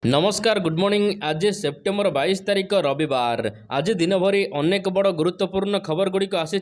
नमस्कार good morning. आज September 22 तारिख रविवार। आज दिन भरी अनेक बड़ गुरुत्वपूर्ण खबर गुड़िक आसी।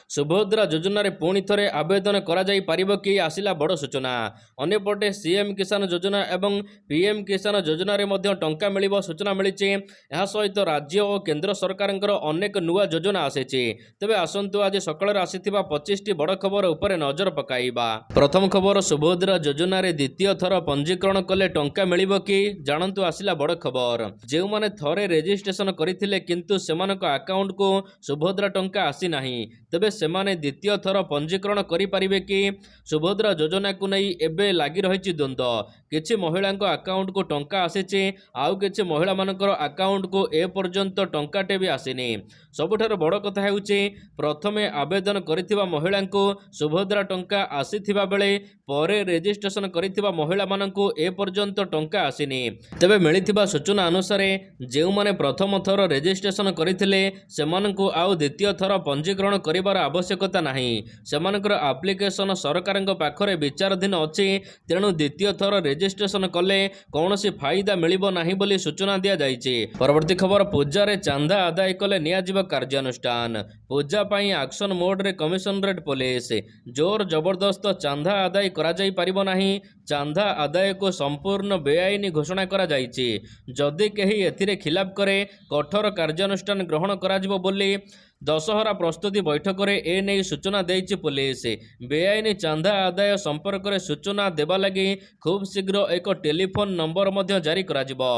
सुभद्रा योजन पुणी थे आवेदन कि आसला बड़ सूचना। अंपटे सीएम किसान योजना एवं पीएम किसान योजन टंका मिल सूचना मिली। सहित राज्य और केन्द्र सरकार अनेक नुआ योजना आसी। तेज आसतु आज सकाल आसी 25 टी बड़ खबर उपर नजर पकाइबा। प्रथम खबर, सुभद्रा योजन द्वितीय थर पंजीकरण कले टंका मिल कि जानतु आसिला बड़ खबर। जो माने थरे रेजिस्ट्रेशन करथिले किंतु सेमानक अकाउंट को सुभद्रा टंका आसी नाही, तबे सेमाने द्वितीय थर पंजीकरण करि परिबे कि? सुभद्रा योजना को नहीं एबे लागी रहिछि द्वंद्व। किछि महिलांक अकाउंट को टंका आसीछि, आउ किछि महिला मानकर अकाउंट को ए पर्यंत टंकाटे भी आसीनी। सबुठार बड़ कथा हेउछि प्रथमे आवेदन करिथिबा महिलांको सुभद्रा टंका आसीथिबा बेले परे रेजिस्ट्रेशन करिथिबा महिला मानंको ए पर्यंत टंका आसीनी। तेबे मिलिथिबा सूचना अनुसार जो माने प्रथम थर रेजिस्ट्रेशन करथिले सेमानंको आउ द्वितीय थर पंजीकरण करिवार आवश्यकता नाही। सेमानकर एप्लिकेशन सरकारक पाखरे विचाराधीन अछि, तेणु द्वितीय थर रेजिस्ट्रेशन कले कौनसी फायदा मिलिबो नाही बोली सूचना दिया जाइछि। परवर्ती खबर, पूजा रे चांदा आदाय कले नियाजिबा कार्यानुष्ठान। पूजा पाई एक्शन मोड रे कमिशनरेट पुलिस। जोर जबरदस्त चांदा आदाय करा जाई परिबो नाही। चांदा आदाय को संपूर्ण बेआईन घोषणा करा जाइछि। जदि केही एथिरे खिलाफ करे कठोर कार्यानुष्ठान ग्रहण कराजिबो बोली दशहरा प्रस्तुति बैठक में एने सूचना देइछि पुलिस। बेआईन चांदा आदाय संपर्क में सूचना देवा लगी खूब शीघ्र एक टेलीफोन नंबर मध्य जारी कराजिबो।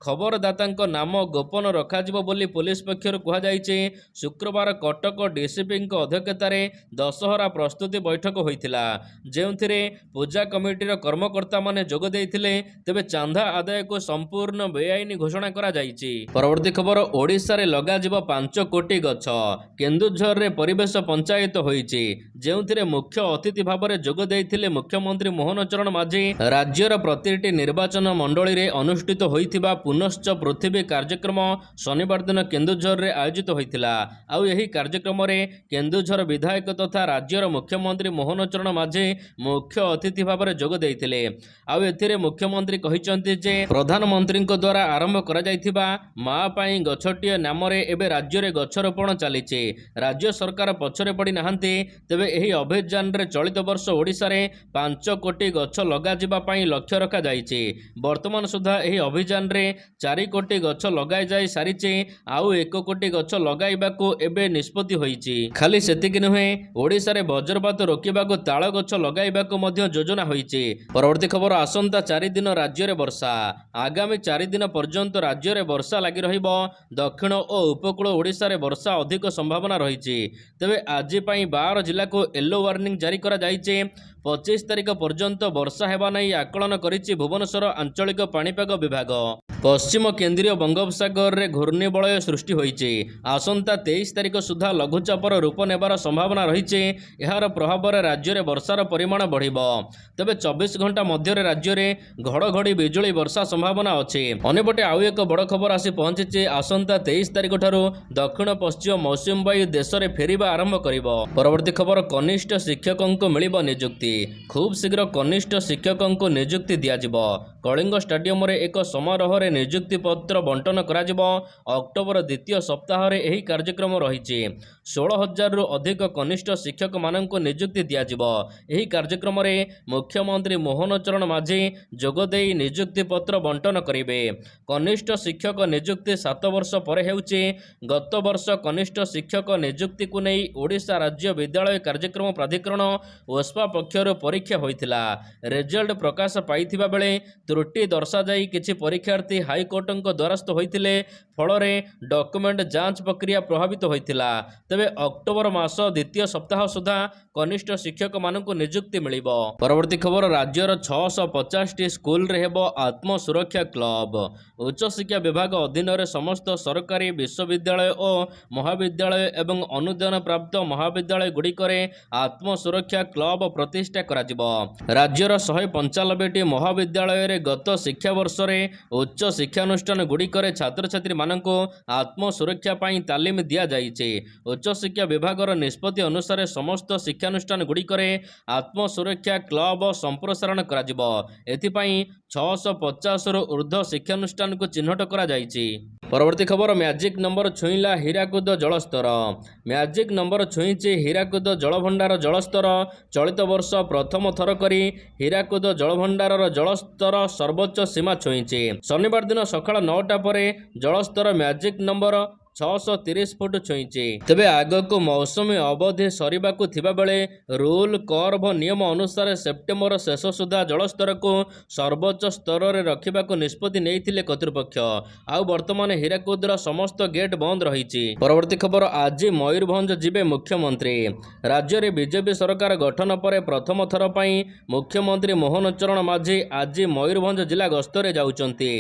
खबरदाता नाम गोपन रखाजिबो बोली पुलिस पक्षर कहुଯାଇଛି। शुक्रवार कटक डीसीपी अध्यक्षतार दशहरा प्रस्तुति बैठक होइथिला, जेउथिरे पूजा कमिटीर कर्मकर्ता माने जोग देइथिले। तेबे चांदा आदाय को संपूर्ण बेआईन घोषणा करा जाइछि। परवर्ती खबर, ओडिशा रे लगा जिवो 5 कोटी गछ। केन्दुझर रे परिवेश पंचायत होइछि, जेउथिरे मुख्य अतिथि भाव में जोग देइथिले मुख्यमंत्री मोहन चरण माझी। राज्यर प्रतिटी निर्वाचन मंडली रे अनुष्ठित होइथिबा पुनश्च पृथ्वी कार्यक्रम शनिवार दिन केन्दुझर रे आयोजित होइथिला। आउ एही कार्यक्रम रे केन्दुझर विधायक तथा राज्यर मुख्यमंत्री मोहन चरण माझी मुख्य अतिथि भाव में जोग देइथिले। आउ एथिरे मुख्यमंत्री कहिसंति जे प्रधानमंत्री द्वारा आरंभ करा जाइथिबा मां पाई गछटिए नाम रे एबे राज्य रे गछरोपण चलीछि। राज्य सरकार पछरे पड़ी नाहंती। तेबे एही अभियान रे चलित वर्ष ओडिशा रे 5 कोटी गछ लगा जिबा पाई लक्ष्य रखा जाइछि। वर्तमान सुधा एही अभियान रे 4 कोटी गछ लगाई जाई सारिछि। आउ 1 कोटी गछ लगाइबाकू एबे निष्पत्ति होइछि। खाली सेतिक नुहे, ओडिशा रे वज्रपात रोकिबाकू ताଳ गछ लगाइबाकू मध्य योजना होइछि। परवर्ती खबर, आसंता 4 दिन राज्य रे वर्षा। आगामी 4 दिन पर्यंत राज्य रे वर्षा लागि रहिबो। दक्षिण और उपकूल ओडिशा रे वर्षा अधिक संभावना रहिछि। तेबे आज पाई 12 जिला को येलो वार्निंग जारी करा जाइछि। 25 तारिख पर्यंत वर्षा हेबा नै आकलन करिछि भुवनेश्वर आंचलिक पाणीपाग विभाग। पश्चिम केंद्रीय बंगोपसागर रे घूर्णिबलय सृष्टि होइछि। आसंता 23 तारिख सुधा लघुचापर रूप नेबार संभावना रहिछि। एहार प्रभाव रे राज्य रे वर्षार परिमाण बढ़िबो। तबे 24 घंटा मध्य रे राज्य रे घड़घड़ी बिजुली वर्षा संभावना अछि। अनेपटे आउ एक बड़ खबर आसी पहुंचिछि। आसंता 23 तारिख ठारू दक्षिण पश्चिम मौसुमी वायु देश रे फेरिबा आरंभ करिबो। परवर्ती खबर, कनिष्ठ शिक्षकों को मिलिबो नियुक्ति। खूब शीघ्र कनिष्ठ शिक्षकों को नियुक्ति दियाजिबो। कलिंग स्टेडियम रे एक समारोह रे नियुक्ति पत्र बंटन कराजिबो। अक्टोबर द्वितीय सप्ताह रे एही कार्यक्रम रहिछि। 16,000 रु अधिक कनिष्ठ शिक्षक माननको नियुक्ति दियाजिबो। एही कार्यक्रम रे मुख्यमंत्री मोहन चरण माझी जोग देई नियुक्ति पत्र बंटन करिवे। कनिष्ठ शिक्षक नियुक्ति 7 वर्ष पर हेउछि। गत वर्ष कनिष्ठ शिक्षक नियुक्ति को नहीं ओडिशा राज्य विद्यालय कार्यक्रम प्राधिकरण ओस्पा पक्षर परीक्षा होइथिला। रिजल्ट प्रकाश पाइथिबा बेले त्रुटि दर्शा जाई किछि परीक्षार्थी हाईकोर्टक द्वारस्थ होइथिले। फलरे डॉक्यूमेंट जांच प्रक्रिया प्रभावित होइथिला। तेबे अक्टोबर मास द्वितीय सप्ताह सुधा कनिष्ठ शिक्षक माननको नियुक्ति मिलिबो। परवर्ती खबर, राज्यर 650 टी स्कूल रे हेबो आत्म सुरक्षा क्लब। उच्च शिक्षा विभाग अधीन रे समस्त सरकारी विश्वविद्यालय और महाविद्यालय एवं अनुदान प्राप्त महाविद्यालय गुड़िकरे आत्म सुरक्षा क्लब प्रतिष्ठा कराजिबो। राज्यर 195 टी महाविद्यालय रे गत शिक्षावर्ष में उच्च शिक्षानुष्ठान गुड़िकर छात्र छात्री मानक आत्मसुरक्षा पाई तालीम दि जाइए। उच्च शिक्षा विभाग निष्पत्ति अनुसार समस्त शिक्षानुष्ठान गुड़िकर आत्मसुरक्षा क्लब संप्रसारण एथिपाई 650 रु ऊर्ध्व शिक्षानुष्ठान को चिन्हट करा जाइछि। परवर्ती खबर मैजिक नंबर छुईला हीराकुद जलस्तर। मैजिक नंबर छुईचे हीराकुद जलभंडार जलस्तर। चलित वर्ष प्रथम थर करी हीराकुद जलभंडार जलस्तर सर्वोच्च सीमा छुईचे। शनिवार दिन सकाळ 9टा पर जलस्तर मैजिक नंबर 630 फुट छुईचे। तेबे आगको मौसमी अवधि सरीबाकु थिबा बेले रूल कर्व नियम अनुसार सेप्टेम्बर शेष सुधा जलस्तर को सर्वोच्च स्तर रे रखिबाकु निष्पत्ति नेइथिले कर्तृपक्ष। आउ वर्तमान हीराकुदर समस्त गेट बंद रहिछि। परवर्ती खबर आज मयूरभंज जिबे मुख्यमंत्री। राज्य रे बीजेपी सरकार गठन पर प्रथम थर पई मुख्यमंत्री मोहन चरण माझी आज मयूरभंज जिला गस्तरे जाउचंती।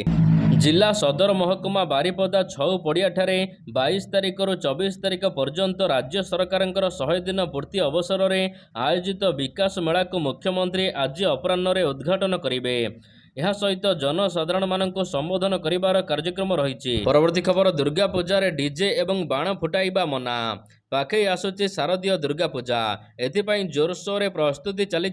जिला सदर महकुमा बारिपदा छौ पड़िया ठारे 22 तारिख रु 24 तारिख पर्यंत राज्य सरकार 100 दिन पूर्ति अवसर में आयोजित विकास मेला को मुख्यमंत्री आज अपराह्न उद्घाटन करेंगे। यह सहित जनसाधारण मानक संबोधन करिवार कार्यक्रम रही। परवर्ती खबर दुर्गा पूजा रे डीजे एवं बाण फुटाइबा मना। पाखे आसुची शारदीय दुर्गा पूजा एथिपाई जोरसोर प्रस्तुति चली।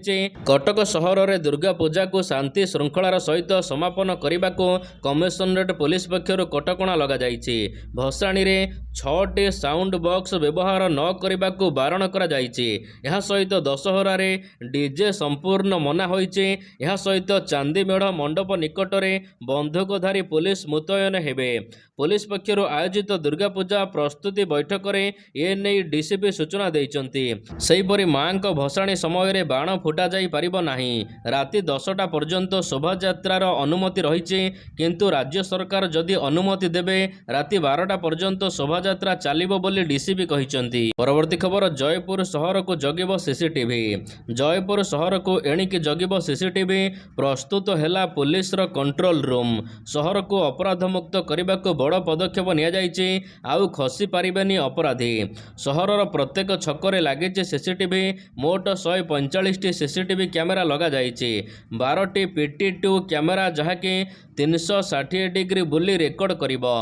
कटक सहर में दुर्गा पूजा को शांति श्रृंखलार सहित समापन करने को कमिशनरेट पुलिस पक्षर कटकणा लग जाइछि। भसाणी रे 6टी साउंड बॉक्स व्यवहार न करने को बारण करा जाइछि। यह सहित दशहरा रे डीजे संपूर्ण मना होइछि। यह सहित चांदी मेढ़ मंडप निकट में बंधुकधारी पुलिस मुतयन हेबे। पुलिस पक्षर आयोजित दुर्गा पूजा प्रस्तुति बैठक में एने डीसीपी सूचना देइचंती। सेहीपरि मां भसाणी समय बाण फुटा जाई परिबो नाही। राति 10टा पर्यंत शोभायात्रार अनुमति रहिछि, किंतु राज्य सरकार जदि अनुमति देबे राति 12टा पर्यंत शोभायात्रा चलिबो बोली डीसीपी कहिचंती। परवर्ती खबर जयपुर शहर को जगिबो सीसीटीवी। जयपुर शहर को एणिकी जगिबो सीसीटीवी प्रस्तुत हैला पुलिस रो कंट्रोल रूम। शहर को अपराध मुक्त करने को बड़ पदक्षेप निया जाइछि। आउ खसी पारिबेनी अपराधी। सहरर प्रत्येक छकरे लगी सीसीटीवी। मोट 145टी सीसीटीवी कैमेरा लगा जाइछि। 12टी PT2 कैमेरा जहाँकि 360 डिग्री बुली रेकर्ड करिबो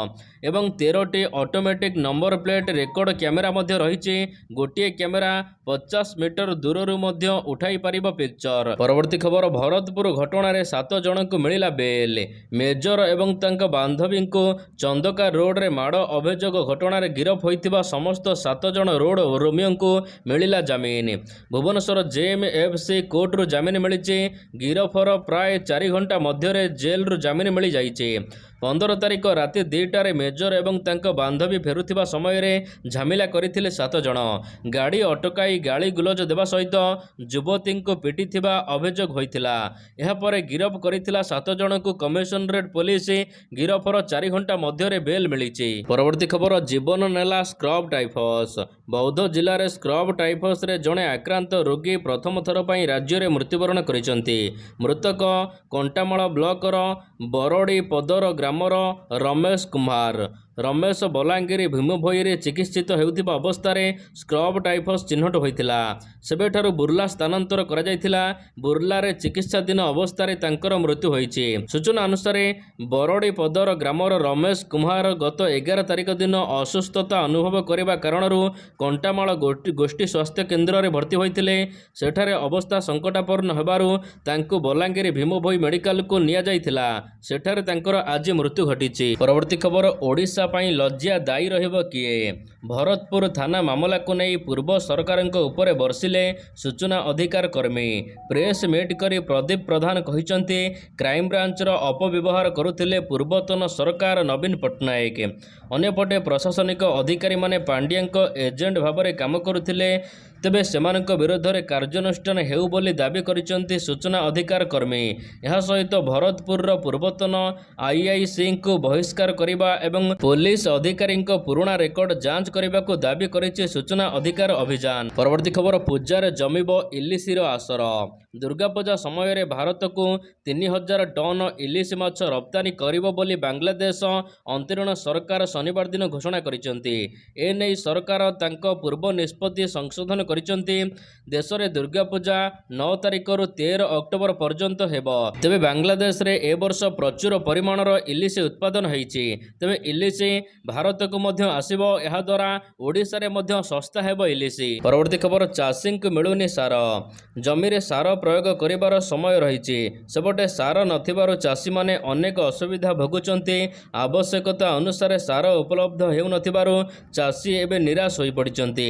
एवं 13टी automatic number plate record camera मध्य रहिछि। गोटे कैमेरा 50 मीटर दूररू मध्य उठाई पारिबो पिक्चर। परवर्ती खबर भरतपुर घटना रे 7 जन को मिलिला बेल। मेजर एवं तांका बांधवी को चंदका रोड रे माड़ अभियोग घटना रे गिरफ होइतिबा समस्त 7 जन रोड रोमियो को मिलिला जामिन। भुवनेश्वर JMFC कोर्ट रु जामिन मिलिछि। गिरफर प्राय 4 घंटा मध्य जेल रु जामिन मिली जाइछि। 15 तारिख राति 2टारे मेजर एवं तांका बांधवी फेरुथिबा समय रे झमेला करिथिले 7 जन। गाड़ी अटकाई गाली गुलज देवा सहित युवती को पिटिथिबा अभियोग होइथिला। एहा परे गिरफ करिथिला 7 जन को कमिशनरेट पुलिस। गिरफर 4 घंटा मध्य बेल मिलिछि। परवर्ती खबर जीवन नेला स्क्रब टाइफस। बौद्ध जिले में स्क्रब टाइफस रे जड़े आक्रांत रोगी प्रथम थर पर राज्य में मृत्युवरण करिसेंती। मृतक कंटामाल ब्लॉकर बरड़ी पदर ग्रामर रमेश कुमार। रमेश बलांगीर भीमभोई चिकित्सित होउथिबा अवस्था स्क्रब टाइफस चिन्हट होइथिला। सेबेठारु बुर्ला स्थानांतर करा जायथिला। बुर्ला रे चिकित्साधीन अवस्था तांकर मृत्यु होइछि। सूचना अनुसार बरड़ी पदर ग्रामर रमेश कुमार गत 11 तारिख दिन असुस्थता अनुभव करने कारणरू कंटामाल गोष्ठी स्वास्थ्य केन्द्र में भर्ती होइथिले। सेठारे अवस्था संकटापन्न हेबारु तांकु बलांगीर भीमभोई मेडिकल को निया जायथिला। सेठारे तांकर आज मृत्यु घटिछि। परवर्ती खबर ओडिशा पाई लज्जा दायी रहिबो किए। भरतपुर थाना मामला को नहीं पूर्व सरकार उपरे बर्षिले सूचना अधिकार कर्मी। प्रेस मीट करी प्रदीप प्रधान कहिसंती क्राइम ब्रांचर अपव्यवहार करुथिले पूर्वतन सरकार नवीन पट्टनायक। अन्यपटे प्रशासनिक अधिकारी माने पांड्या एजेंट भाव में काम करुथिले। तेबे सेमानक विरोध में कार्यानुष्ठान हेउ बोली दाबी करिसंती सूचना अधिकार कर्मी। यह सहित भरतपुर पूर्वतन IIC को बहिष्कार करिबा एवं पुलिस अधिकारी पुराणा रेकर्ड जांच करने को दाबी करिछि सूचना अधिकार अभियान। परवर्ती खबर पूजार जमिब इलिसीर आसर। ଦୁର୍ଗାପୂଜା ସମୟରେ ଭାରତକୁ 3000 ଟନ୍ ଇଲିଶ ମାଛ ରପ୍ତାନି କରିବ ବୋଲି ବାଂଲାଦେଶ ଅନ୍ତରୀଣ ସରକାର ଶନିବାର ଦିନ ଘୋଷଣା କରିଛନ୍ତି। ଏନେଇ ସରକାର ତାଙ୍କ ପୂର୍ବ ନିଷ୍ପତ୍ତି ସଂଶୋଧନ କରିଛନ୍ତି। ଦେଶରେ ଦୁର୍ଗାପୂଜା 9 ତାରିଖରୁ 13 ଅକ୍ଟୋବର ପର୍ଯ୍ୟନ୍ତ ହେବ। ତେବେ ବାଂଲାଦେଶରେ ଏ ବର୍ଷ ପ୍ରଚୁର ପରିମାଣର ଇଲିଶ ଉତ୍ପାଦନ ହୋଇଛି। ତେବେ ଇଲିଶ ଭାରତକୁ ମଧ୍ୟ ଆସିବ। ଏହାଦ୍ୱାରା ଓଡ଼ିଶାରେ ମଧ୍ୟ ଶସ୍ତା ହେବ ଇଲିଶ। ପରବର୍ତ୍ତୀ ଖବର, ଚାଷୀଙ୍କୁ ମିଳୁନି ସାର। ଜମିରେ ସାର ପ୍ରୟୋଗ କରିବାର ସମୟ ରହିଛି, ସେପଟେ ସାର ନଥିବାରୁ ଚାଷୀମାନେ ଅନେକ ଅସୁବିଧା ଭୋଗୁଛନ୍ତି। ଆବଶ୍ୟକତା ଅନୁସାରେ ସାର ଉପଲବ୍ଧ ହେଉନଥିବାରୁ ଚାଷୀ ଏବେ ନିରାଶ ହୋଇପଡ଼ିଛନ୍ତି।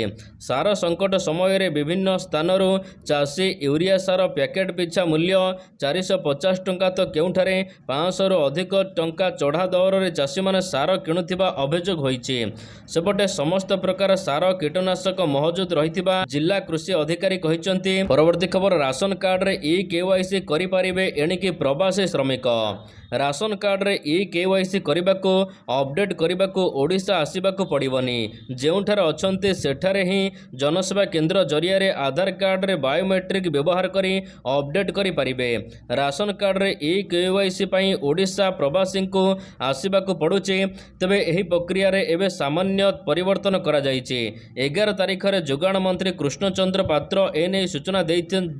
ସାର ସଙ୍କଟ ସମୟରେ ବିଭିନ୍ନ ସ୍ଥାନରୁ ଚାଷୀ ୟୁରିଆ ସାର ପ୍ୟାକେଟ୍ ପିଛା ମୂଲ୍ୟ 450 ଟଙ୍କା ତ କେଉଁଠାରେ 500ରୁ ଅଧିକ ଟଙ୍କା ଚଢ଼ା ଦରରେ ଚାଷୀମାନେ ସାର କିଣୁଥିବା ଅଭିଯୋଗ ହୋଇଛି। ସେପଟେ ସମସ୍ତ ପ୍ରକାର ସାର କୀଟନାଶକ ମହଜୁଦ ରହିଥିବା ଜିଲ୍ଲା କୃଷି ଅଧିକାରୀ କହିଛନ୍ତି। ପରବର୍ତ୍ତୀ ଖବର, ରାସନ କାର୍ଡରେ ଇ-କେୱାଇସି କରିପାରିବେ ଏଣିକି ପ୍ରବାସୀ ଶ୍ରମିକ। ରାସନ କାର୍ଡରେ ଇ-କେୱାଇସି କରିବାକୁ ଅପଡେଟ୍ କରିବାକୁ ଓଡ଼ିଶା ଆସିବାକୁ ପଡ଼ିବନି। ଯେଉଁଠାରେ ଅଛନ୍ତି ସେଠାରେ ହିଁ ଜନସେବା କେନ୍ଦ୍ର ଜରିଆରେ ଆଧାର କାର୍ଡରେ ବାୟୋମେଟ୍ରିକ୍ ବ୍ୟବହାର କରି ଅପଡେଟ୍ କରିପାରିବେ। ରାସନ କାର୍ଡରେ ଇ-କେୱାଇସି ପାଇଁ ଓଡ଼ିଶା ପ୍ରବାସୀଙ୍କୁ ଆସିବାକୁ ପଡ଼ୁଛି। ତେବେ ଏହି ପ୍ରକ୍ରିୟାରେ ଏବେ ସାମାନ୍ୟ ପରିବର୍ତ୍ତନ କରାଯାଇଛି। 11 ତାରିଖରେ ଯୋଗାଣ ମନ୍ତ୍ରୀ କୃଷ୍ଣଚନ୍ଦ୍ର ପାତ୍ର ଏନେଇ ସୂଚନା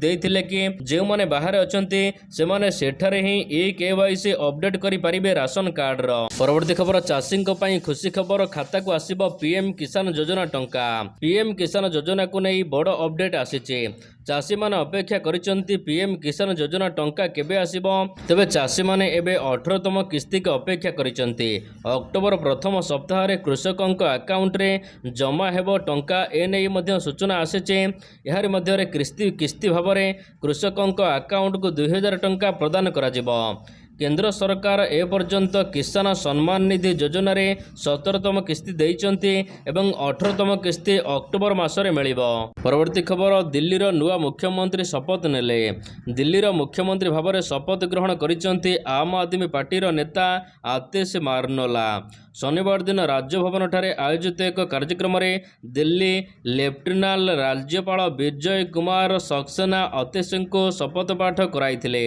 ଦେଇଥିଲେ କି ଯେଉଁମାନେ ବାହାରେ ଅଛନ୍ତି ସେମାନେ ସେଠାରେ ହିଁ ଇ-କେୱାଇସି ଅପଡେଟ୍ କରିପାରିବେ ରାସନ କାର୍ଡର। ପରବର୍ତ୍ତୀ ଖବର, ଚାଷୀଙ୍କ ପାଇଁ ଖୁସି ଖବର, ଖାତାକୁ ଆସିବ ପିଏମ୍ କିଷାନ ଯୋଜନା ଟଙ୍କା। ପିଏମ୍ କିଷାନ ଯୋଜନାକୁ ନେଇ ବଡ଼ ଅପଡେଟ୍ ଆସିଛି। ଚାଷୀମାନେ ଅପେକ୍ଷା କରିଛନ୍ତି ପିଏମ୍ କିଷାନ ଯୋଜନା ଟଙ୍କା କେବେ ଆସିବ। ତେବେ ଚାଷୀମାନେ ଏବେ 18ତମ କିସ୍ତିକୁ ଅପେକ୍ଷା କରିଛନ୍ତି। ଅକ୍ଟୋବର ପ୍ରଥମ ସପ୍ତାହରେ କୃଷକଙ୍କ ଆକାଉଣ୍ଟରେ ଜମା ହେବ ଟଙ୍କା। ଏନେଇ ମଧ୍ୟ ସୂଚନା ଆସିଛି। ଏହାରି ମଧ୍ୟରେ କିସ୍ତି ଭାବରେ କୃଷକଙ୍କ ଆକାଉଣ୍ଟକୁ 2000 ଟଙ୍କା ପ୍ରଦାନ କରାଯିବ। କେନ୍ଦ୍ର ସରକାର ଏପର୍ଯ୍ୟନ୍ତ କିଷାନ ସମ୍ମାନ ନିଧି ଯୋଜନାରେ 17ତମ କିସ୍ତି ଦେଇଛନ୍ତି ଏବଂ 18ତମ କିସ୍ତି ଅକ୍ଟୋବର ମାସରେ ମିଳିବ। ପରବର୍ତ୍ତୀ ଖବର, ଦିଲ୍ଲୀର ନୂଆ ମୁଖ୍ୟମନ୍ତ୍ରୀ ଶପଥ ନେଲେ। ଦିଲ୍ଲୀର ମୁଖ୍ୟମନ୍ତ୍ରୀ ଭାବରେ ଶପଥ ଗ୍ରହଣ କରିଛନ୍ତି ଆମ୍ ଆଦମୀ ପାର୍ଟିର ନେତା ଆତିଶ ମାର୍ଲେନା। ଶନିବାର ଦିନ ରାଜଭବନଠାରେ ଆୟୋଜିତ ଏକ କାର୍ଯ୍ୟକ୍ରମରେ ଦିଲ୍ଲୀ ଲେଫ୍ଟନାଣ୍ଟ ରାଜ୍ୟପାଳ ବିଜୟ କୁମାର ସକ୍ସେନା ଅତିଶଙ୍କୁ ଶପଥ ପାଠ କରାଇଥିଲେ।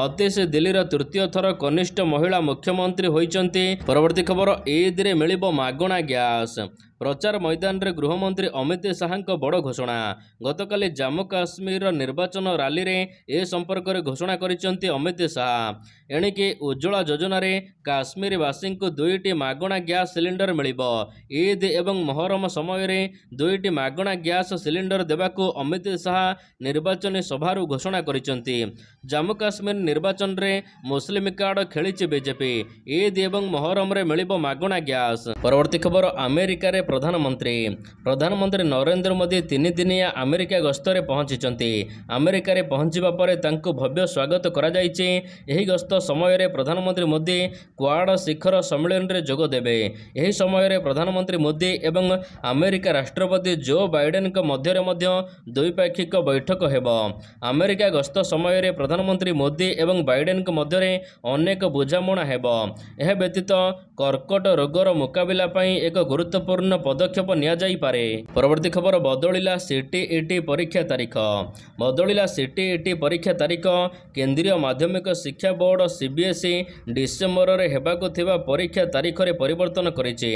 ଅତିଶ ଦିଲ୍ଲୀର ତୃତୀୟ ଥର କନିଷ୍ଠ ମହିଳା ମୁଖ୍ୟମନ୍ତ୍ରୀ ହୋଇଛନ୍ତି। ପରବର୍ତ୍ତୀ ଖବର, ଇଦ୍ରେ ମିଳିବ ମାଗଣା ଗ୍ୟାସ୍। ପ୍ରଚାର ମଇଦାନରେ ଗୃହମନ୍ତ୍ରୀ ଅମିତ ଶାହାଙ୍କ ବଡ଼ ଘୋଷଣା। ଗତକାଲି ଜାମ୍ମୁ କାଶ୍ମୀରର ନିର୍ବାଚନ ରାଲିରେ ଏ ସମ୍ପର୍କରେ ଘୋଷଣା କରିଛନ୍ତି ଅମିତ ଶାହା। ଏଣିକି ଉଜ୍ଜ୍ୱଳା ଯୋଜନାରେ କାଶ୍ମୀରବାସୀଙ୍କୁ 2ଟି ମାଗଣା ଗ୍ୟାସ୍ ସିଲିଣ୍ଡର ମିଳିବ। ଇଦ୍ ଏବଂ ମହରମ ସମୟରେ 2ଟି ମାଗଣା ଗ୍ୟାସ୍ ସିଲିଣ୍ଡର ଦେବାକୁ ଅମିତ ଶାହା ନିର୍ବାଚନୀ ସଭାରୁ ଘୋଷଣା କରିଛନ୍ତି। ଜାମ୍ମୁ କାଶ୍ମୀର ନିର୍ବାଚନରେ ମୁସଲିମ କାର୍ଡ ଖେଳିଛି ବିଜେପି। ଇଦ୍ ଏବଂ ମହରମରେ ମିଳିବ ମାଗଣା ଗ୍ୟାସ୍। ପରବର୍ତ୍ତୀ ଖବର, ଆମେରିକାରେ ପ୍ରଧାନମନ୍ତ୍ରୀ ନରେନ୍ଦ୍ର ମୋଦି 3 ଦିନିଆ ଆମେରିକା ଗସ୍ତରେ ପହଞ୍ଚିଛନ୍ତି। ଆମେରିକାରେ ପହଞ୍ଚିବା ପରେ ତାଙ୍କୁ ଭବ୍ୟ ସ୍ୱାଗତ କରାଯାଇଛି। ଏହି ଗସ୍ତ ସମୟରେ ପ୍ରଧାନମନ୍ତ୍ରୀ ମୋଦି କ୍ୱାଡ ଶିଖର ସମ୍ମିଳନୀରେ ଯୋଗ ଦେବେ। ଏହି ସମୟରେ ପ୍ରଧାନମନ୍ତ୍ରୀ ମୋଦି ଏବଂ ଆମେରିକା ରାଷ୍ଟ୍ରପତି ଜୋ ବାଇଡେନଙ୍କ ମଧ୍ୟରେ ମଧ୍ୟ ଦ୍ୱିପାକ୍ଷିକ ବୈଠକ ହେବ। ଆମେରିକା ଗସ୍ତ ସମୟରେ ପ୍ରଧାନମନ୍ତ୍ରୀ ମୋଦି ଏବଂ ବାଇଡେନଙ୍କ ମଧ୍ୟରେ ଅନେକ ବୁଝାମଣା ହେବ। ଏହା ବ୍ୟତୀତ କର୍କଟ ରୋଗର ମୁକାବିଲା ପାଇଁ ଏକ ଗୁରୁତ୍ୱପୂର୍ଣ୍ଣ ପଦକ୍ଷେପ ନିଆଯାଇପାରେ। ପରବର୍ତ୍ତୀ ଖବର, ବଦଳିଲା ସିଟିଇଟି ପରୀକ୍ଷା ତାରିଖ। ପରୀକ୍ଷା ତାରିଖ। କେନ୍ଦ୍ରୀୟ ମାଧ୍ୟମିକ ଶିକ୍ଷା ବୋର୍ଡ ସିବିଏସ୍ଇ ଡିସେମ୍ବରରେ ହେବାକୁ ଥିବା ପରୀକ୍ଷା ତାରିଖରେ ପରିବର୍ତ୍ତନ କରିଛି।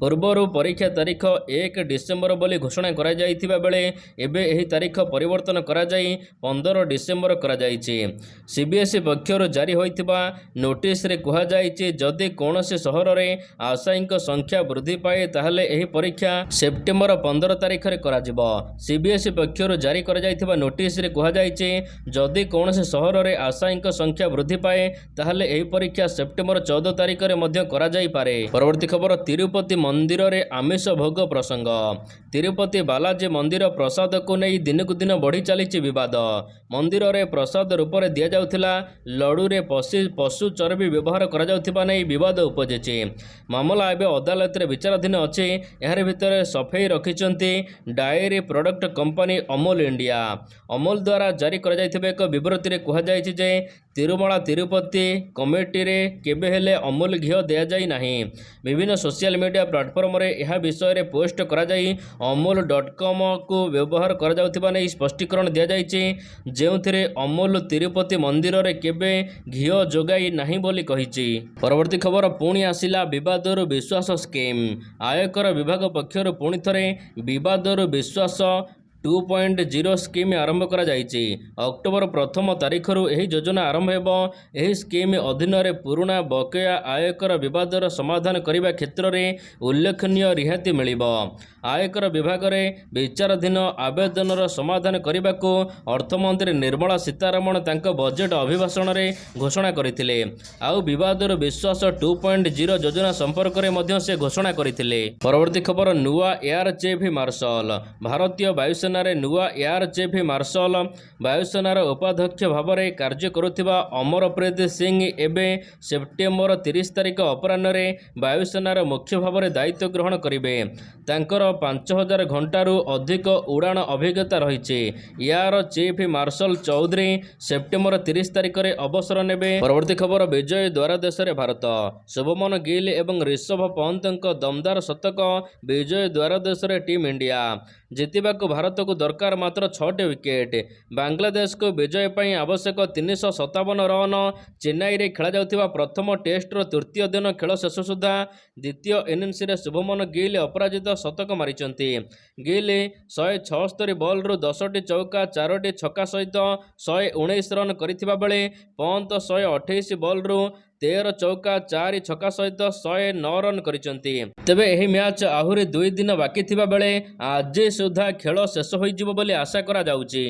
ପୂର୍ବରୁ ପରୀକ୍ଷା ତାରିଖ 1 ଡିସେମ୍ବର ବୋଲି ଘୋଷଣା କରାଯାଇଥିବା ବେଳେ ଏବେ ଏହି ତାରିଖ ପରିବର୍ତ୍ତନ କରାଯାଇ 15 ଡିସେମ୍ବର କରାଯାଇଛି। ସିବିଏସ୍ଇ ପକ୍ଷରୁ ଜାରି ହୋଇଥିବା ନୋଟିସରେ କୁହାଯାଇଛି ଯଦି କୌଣସି ସହରରେ ଆଶାୟୀଙ୍କ ସଂଖ୍ୟା ବୃଦ୍ଧି ପାଏ ତାହେଲେ ଏହି ପରୀକ୍ଷା ସେପ୍ଟେମ୍ବର 15 ତାରିଖରେ କରାଯିବ। ସିବିଏସ୍ଇ ପକ୍ଷରୁ ଜାରି କରାଯାଇଥିବା ନୋଟିସରେ କୁହାଯାଇଛି ଯଦି କୌଣସି ସହରରେ ଆଶାୟୀଙ୍କ ସଂଖ୍ୟା ବୃଦ୍ଧି ପାଏ ତାହେଲେ ଏହି ପରୀକ୍ଷା ସେପ୍ଟେମ୍ବର 14 ତାରିଖରେ ମଧ୍ୟ କରାଯାଇପାରେ। ପରବର୍ତ୍ତୀ ଖବର, ତିରୁପତି ମନ୍ଦିରରେ ଆମିଷ ଭୋଗ ପ୍ରସଙ୍ଗ। ତିରୁପତି ବାଲାଜୀ ମନ୍ଦିର ପ୍ରସାଦକୁ ନେଇ ଦିନକୁ ଦିନ ବଢ଼ି ଚାଲିଛି ବିବାଦ। ମନ୍ଦିରରେ ପ୍ରସାଦ ରୂପରେ ଦିଆଯାଉଥିଲା ଲଡୁରେ ପଶୁ ଚର୍ବି ବ୍ୟବହାର କରାଯାଉଥିବା ନେଇ ବିବାଦ ଉପୁଜିଛି। ମାମଲା ଏବେ ଅଦାଲତରେ ବିଚାରାଧୀନ ଅଛି। ଏହାରି ଭିତରେ ସଫେଇ ରଖିଛନ୍ତି diary product company Amul India. Amul ଦ୍ୱାରା ଜାରି କରାଯାଇଥିବା ଏକ ବିବୃତ୍ତିରେ କୁହାଯାଇଛି ଯେ तिरुमला तिरुपति कमिटी रे केबे हेले अमूल घिओ दिया जाई नाही। विभिन्न सोशल मीडिया प्लेटफॉर्म रे यह विषय रे पोस्ट करा जाई अमूल.com को व्यवहार करा जाउथिबा नै स्पष्टीकरण दिया जाइछि, जेउथिरे अमूल तिरुपति मंदिर रे केबे घिओ जोगाई नाही बोली कहिछि। परवर्ती खबर पुणी आसिला विवादरू विश्वास स्कीम। आयकर विभाग पक्षर पुणी थरे विवादरू विश्वास 2.0 स्कीम आरंभ करा जाइछि। अक्टोबर 1 तारिखରୁ ଏହି ଯୋଜନା ଆରମ୍ଭ ହେବ। ଏହି ସ୍କିମ୍ ଅଧୀନରେ ପୁରୁଣା ବକେୟା ଆୟକର ବିବାଦର ସମାଧାନ କରିବା କ୍ଷେତ୍ରରେ ଉଲ୍ଲେଖନୀୟ ରିହାତି ମିଳିବ। ଆୟକର ବିଭାଗରେ ବିଚାରାଧୀନ ଆବେଦନର ସମାଧାନ କରିବାକୁ ଅର୍ଥମନ୍ତ୍ରୀ ନିର୍ମଳା ସୀତାରମଣ ତାଙ୍କ ବଜେଟ୍ ଅଭିଭାଷଣରେ ଘୋଷଣା କରିଥିଲେ। ଆଉ ବିବାଦରୁ ବିଶ୍ୱାସ 2.0 ଯୋଜନା ସମ୍ପର୍କରେ ମଧ୍ୟ ସେ ଘୋଷଣା କରିଥିଲେ। ପରବର୍ତ୍ତୀ ଖବର ନୂଆ ଏୟାର ଚିଫ୍ ମାର୍ଶଲ। ଭାରତୀୟ ବାୟୁସେନାରେ ନୂଆ ଏୟାର ଚିଫ୍ ମାର୍ଶଲ ବାୟୁସେନାର ଉପାଧ୍ୟକ୍ଷ ଭାବରେ କାର୍ଯ୍ୟ କରୁଥିବା ଅମରପ୍ରୀତ ସିଂ ଏବେ ସେପ୍ଟେମ୍ବର 30 ତାରିଖ ଅପରାହ୍ନରେ ବାୟୁସେନାର ମୁଖ୍ୟ ଭାବରେ ଦାୟିତ୍ୱ ଗ୍ରହଣ କରିବେ। ତାଙ୍କର 5000 ଘଣ୍ଟାରୁ ଅଧିକ ଉଡ଼ାଣ ଅଭିଜ୍ଞତା ରହିଛି। Air chief marshal Chaudhuri September 30 ତାରିଖରେ ଅବସର ନେବେ। ପରବର୍ତ୍ତୀ ଖବର ବିଜୟ ଦ୍ୱାର ଦେଶରେ ଭାରତ। ଶୁଭମନ ଗିଲ୍ ଏବଂ ରିଷଭ ପନ୍ତଙ୍କ ଦମଦାର ଶତକ ବିଜୟ ଦ୍ୱାର ଦେଶରେ ଟିମ୍ ଇଣ୍ଡିଆ। ଜିତିବାକୁ ଭାରତକୁ ଦରକାର ମାତ୍ର 6ଟି ୱିକେଟ୍। ବାଂଲାଦେଶକୁ ବିଜୟ ପାଇଁ ଆବଶ୍ୟକ 357 ରନ୍। ଚେନ୍ନାଇରେ ଖେଳାଯାଉଥିବା ପ୍ରଥମ ଟେଷ୍ଟର ତୃତୀୟ ଦିନ ଖେଳ ଶେଷ ସୁଦ୍ଧା ଦ୍ୱିତୀୟ ଇନିଂସରେ ଶୁଭମନ ଗିଲ୍ ଅପରାଜିତ ଶତକ ମାରିଛନ୍ତି। ଗିଲ୍ 176 ବଲ୍ରୁ 10ଟି ଚୌକା 4ଟି ଛକା ସହିତ 119 ରନ୍ କରିଥିବା ବେଳେ ପନ୍ତ 128 ବଲ୍ରୁ 13 ଚୌକା 4 ଛକା ସହିତ 109 ରନ୍ କରିଛନ୍ତି। ତେବେ ଏହି ମ୍ୟାଚ୍ ଆହୁରି 2 ଦିନ ବାକି ଥିବା ବେଳେ ଆଜି ସୁଦ୍ଧା ଖେଳ ଶେଷ ହୋଇଯିବ ବୋଲି ଆଶା କରାଯାଉଛି।